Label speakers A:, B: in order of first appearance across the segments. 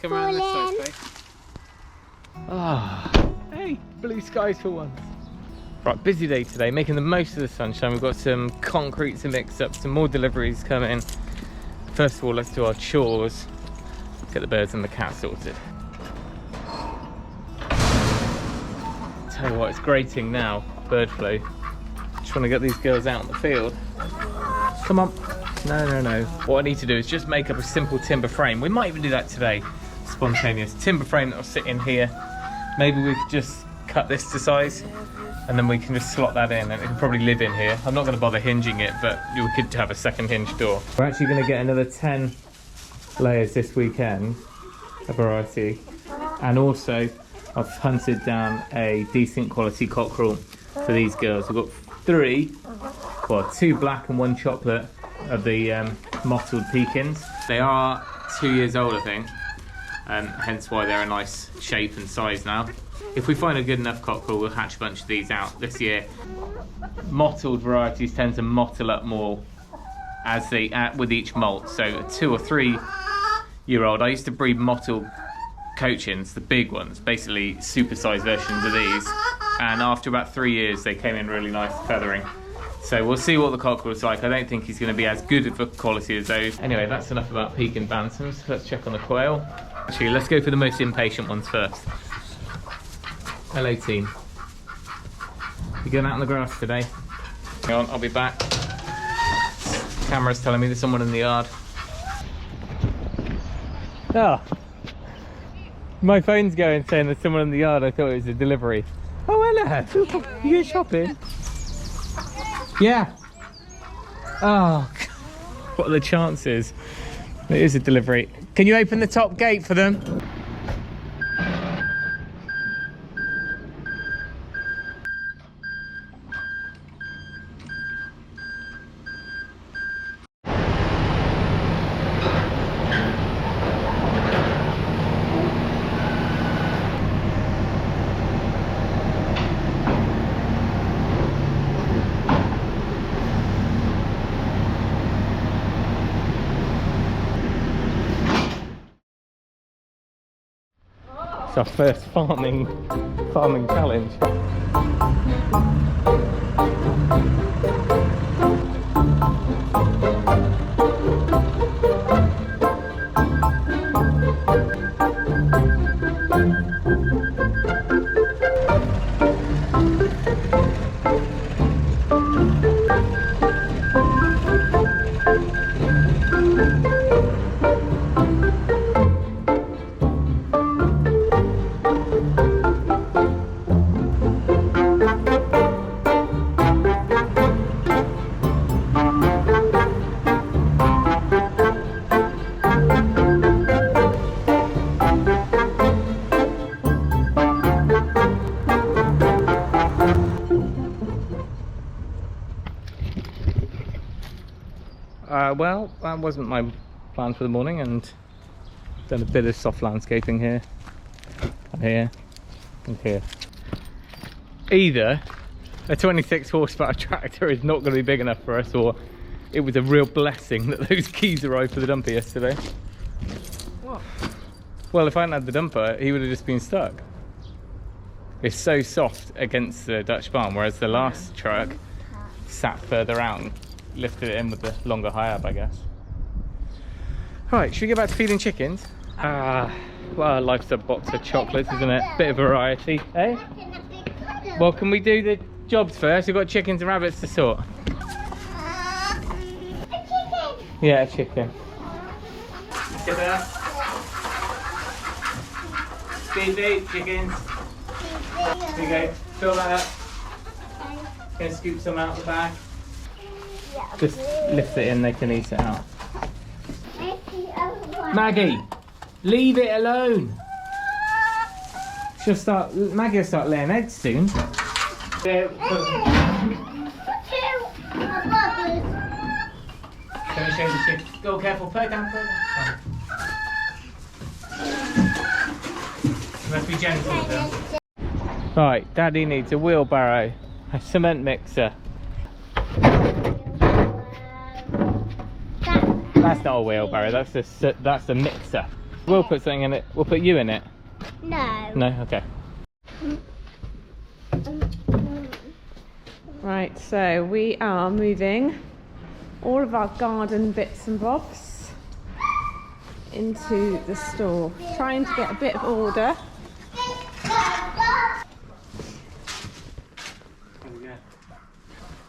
A: come around this side, Faith. Ah, hey, blue skies for once. Right, busy day today, making the most of the sunshine. We've got some concrete to mix up, some more deliveries coming. First of all, let's do our chores. Get the birds and the cat sorted. Tell you what, it's grating now, bird flu. Just want to get these girls out in the field. Come on. No. What I need to do is just make up a simple timber frame. We might even do that today. Spontaneous timber frame that will sit in here. Maybe we could just cut this to size and then we can just slot that in and it can probably live in here. I'm not going to bother hinging it, but we could have a second hinge door. We're actually going to get another 10 layers this weekend, a variety. And also I've hunted down a decent quality cockerel for these girls. We've got 3, well, 2 black and 1 chocolate of the mottled pekins. They are 2 years old, I think, hence why they're a nice shape and size now. If we find a good enough cockerel, we'll hatch a bunch of these out this year. Mottled varieties tend to mottle up more as they with each molt. So a 2 or 3 year old, I used to breed mottled cochins, the big ones, basically supersized versions of these, and after about 3 years they came in really nice feathering. So we'll see what the cockerel's like. I don't think he's going to be as good of a quality as those. Anyway, that's enough about Pekin bantams. Let's check on the quail. Actually, let's go for the most impatient ones first. Hello, team. You going out on the grass today? Hang on, I'll be back. Camera's telling me there's someone in the yard. Oh, my phone's going saying there's someone in the yard. I thought it was a delivery. Oh, hello. You going shopping? Yeah. Oh, what are the chances? It is a delivery. Can you open the top gate for them? It's our first farming challenge. Well, that wasn't my plan for the morning, and done a bit of soft landscaping here, and here, and here. Either a 26 horsepower tractor is not going to be big enough for us, or it was a real blessing that those keys arrived for the dumper yesterday. What? Well, if I hadn't had the dumper, he would have just been stuck. It's so soft against the Dutch barn, whereas the last truck sat further out and lifted it in with the longer high-up, I guess. Right, should we get back to feeding chickens? Well, life's a box of chocolates, isn't it? Bit of variety, eh? Well, can we do the jobs first? We've got chickens and rabbits to sort.
B: A chicken!
A: Yeah, a chicken. Sit there. Feed chickens. Here you go. Fill that up. Gonna scoop some out the back. Just lift it in, they can eat it out. Maggie, leave it alone. Maggie will start laying eggs soon. There, Can we show the chicken? Go careful, put it down, put it down. You must be gentle with them. Right, Daddy needs a wheelbarrow, a cement mixer. That's not a wheelbarrow, that's a mixer. We'll put something in it. We'll put you in it.
B: No.
A: No? Okay.
C: Right, so we are moving all of our garden bits and bobs into the store, trying to get a bit of order.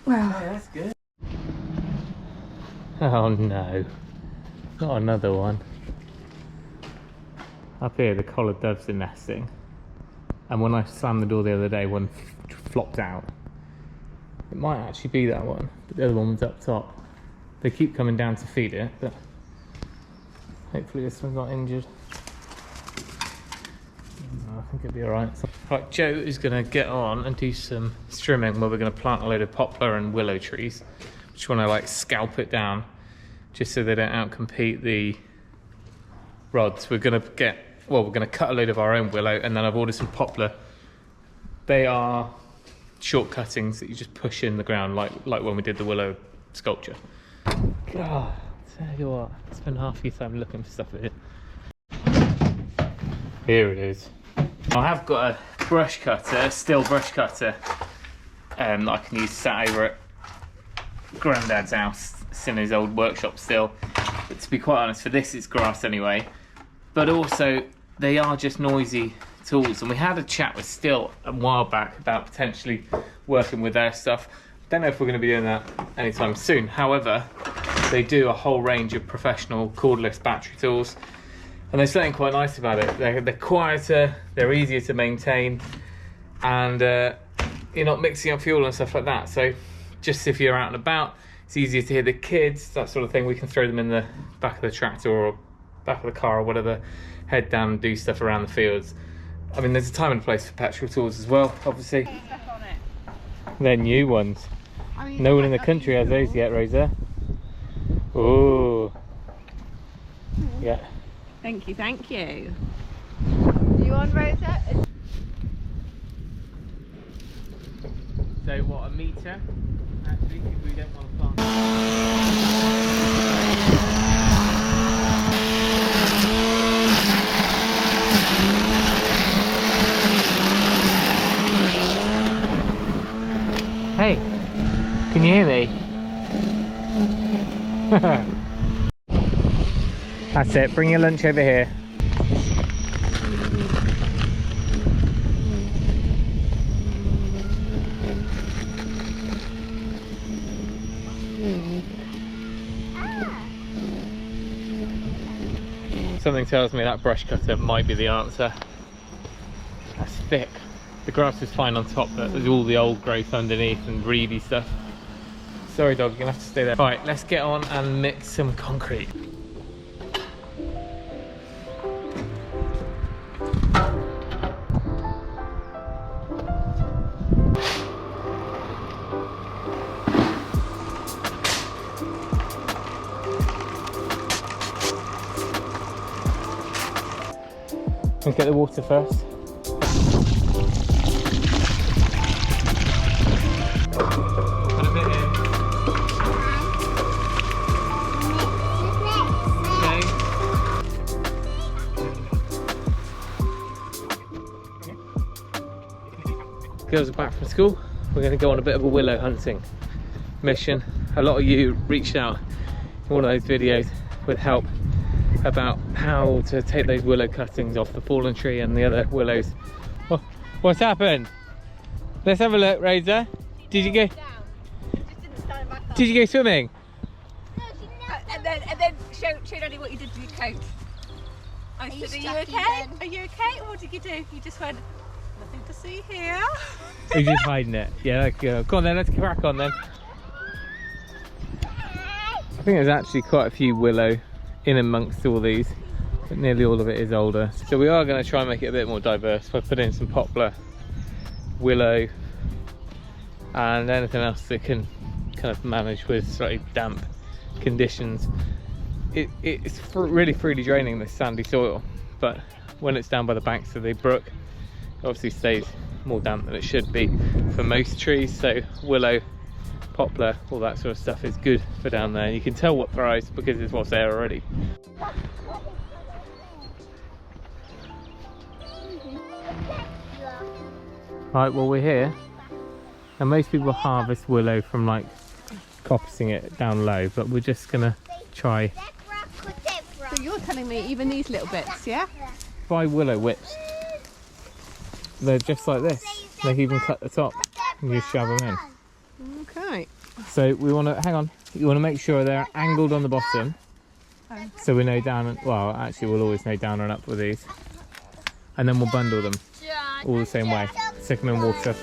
C: Well,
A: That's good. Oh no, not another one. Up here the collared doves are nesting, and when I slammed the door the other day, one flopped out. It might actually be that one, but the other one was up top. They keep coming down to feed it, but hopefully this one's not injured. I think it'll be alright. Right, Joe is going to get on and do some trimming where we're going to plant a load of poplar and willow trees. Just want to like scalp it down just so they don't outcompete the rods. We're going to cut a load of our own willow, and then I've ordered some poplar. They are short cuttings that you just push in the ground like when we did the willow sculpture. God, tell you what, I spent half your time looking for stuff here. Here it is. I have got a brush cutter, a steel brush cutter, that I can use sat over at Grandad's house. It's in his old workshop still. But to be quite honest, for this it's grass anyway. But also, they are just noisy tools. And we had a chat with Still a while back about potentially working with their stuff. Don't know if we're going to be doing that anytime soon. However, they do a whole range of professional cordless battery tools. And there's something quite nice about it. They're quieter, they're easier to maintain, and you're not mixing up fuel and stuff like that. So just if you're out and about, it's easier to hear the kids, that sort of thing. We can throw them in the back of the tractor or back of the car or whatever, head down and do stuff around the fields. I mean, there's a time and place for petrol tools as well, obviously. They're new ones. No one in the country has those yet, Rosa. Oh, yeah.
C: thank you, thank you.
D: You on, Rosa?
A: So what, a metre? Actually, if we don't want to plant. Hey, can you hear me? That's it, bring your lunch over here. Something tells me that brush cutter might be the answer. That's thick. The grass is fine on top, but there's all the old growth underneath and reedy stuff. Sorry dog, you're gonna have to stay there. Right, let's get on and mix some concrete. We'll get the water first. Put a bit in. Okay. Girls are back from school. We're going to go on a bit of a willow hunting mission. A lot of you reached out in one of those videos with help about how to take those willow cuttings off the fallen tree and the other willows. Oh, what's happened? Let's have a look, Rosa. Did you go? Did you go swimming?
D: And then show Daddy what you did to your coat. I said, are you okay? Are you okay? Or what did you do? You just went, nothing to see here.
A: Are you just hiding it? Yeah, let's go. Come on then, let's crack on then. I think there's actually quite a few willow in amongst all these, but nearly all of it is older. So we are going to try and make it a bit more diverse by putting in some poplar, willow, and anything else that can kind of manage with slightly damp conditions. It's really freely draining this sandy soil, but when it's down by the banks of the brook, it obviously stays more damp than it should be for most trees. So willow, poplar, all that sort of stuff is good for down there. You can tell what thrives because it's what's there already. Right, well we're here. And most people harvest willow from like coppicing it down low, but we're just gonna try
D: So you're telling me even these little bits, yeah?
A: buy willow whips. They're just like this. They can even cut the top and you shove them in.
D: Okay.
A: So we want to, hang on, you want to make sure they're angled on the bottom. So we know down and, well actually we'll always know down and up with these. And then we'll bundle them all the same way. Stick them in water.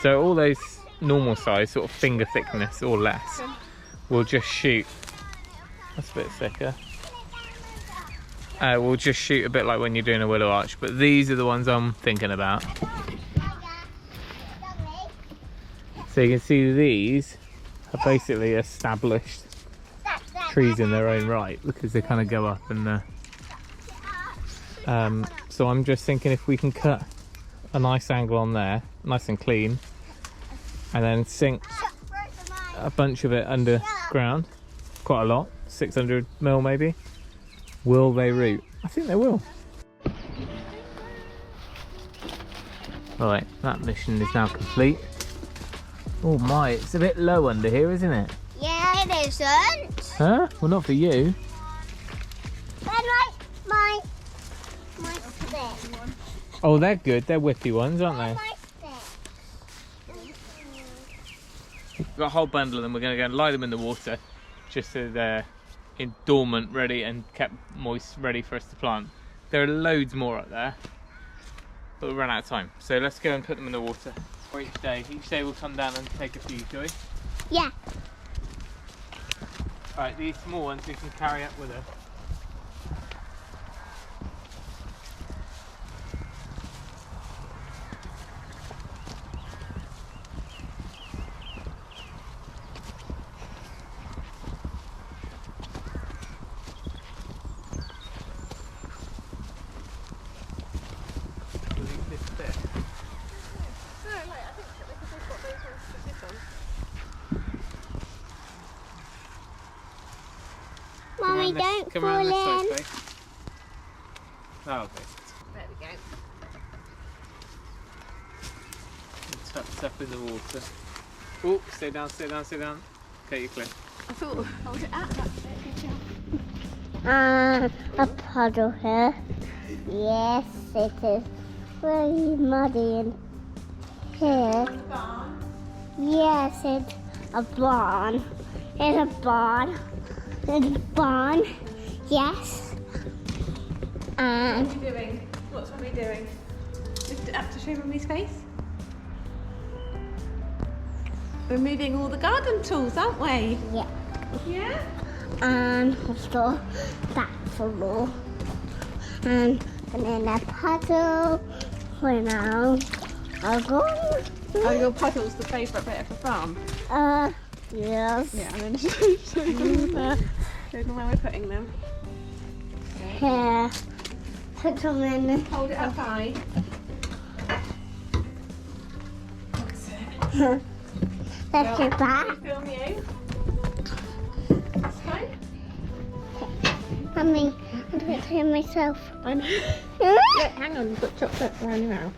A: So all those normal size, sort of finger thickness or less, we'll just shoot. That's a bit thicker. We'll just shoot a bit like when you're doing a willow arch, but these are the ones I'm thinking about. So you can see these are basically established trees in their own right because they kind of go up and so I'm just thinking if we can cut a nice angle on there, nice and clean, and then sink a bunch of it underground, quite a lot, 600 mil maybe. Will they root? I think they will. Right, that mission is now complete. Oh my, it's a bit low under here, isn't it?
B: Yeah, it isn't.
A: Huh? Well, not for you.
B: But my stick.
A: Oh, they're good. They're whippy ones, aren't they?
B: My stick.
A: We've got a whole bundle of them. We're going to go and lie them in the water just so they're in dormant, ready and kept moist, ready for us to plant. There are loads more up there, but we'll run out of time. So let's go and put them in the water for each day. Each day we'll come down and take a few, shall we?
B: Yeah.
A: Alright, these small ones we can carry up with us.
B: Mommy, don't
A: Come
B: fall
A: around this
B: in.
A: side, Faye. Oh, okay.
D: There we go.
A: Tucked up in the water. Oh, stay down, stay down, stay down. Okay, you're clear.
D: I thought, hold it out, that's it, good job.
B: A puddle here. Yes, it is very muddy in here. Yes, it's a barn. It's a barn. It's a barn. Yes. And
D: What are you doing? What's Mummy doing? Lift it up to show Mummy's face. We're moving all the garden tools, aren't we?
B: yeah.
D: Yeah.
B: And also that floor. And in a puddle for now. I'm going.
D: Oh, your puddle's the favourite bit of the farm.
B: Yes.
D: Yeah, and then show them where we're putting them.
B: Here. Put them in.
D: Hold it up high.
B: Let's get back.
D: Film you. That's fine.
B: Mommy, I'm going to myself.
D: I know. Yeah, hang on, you've got chocolate around your mouth.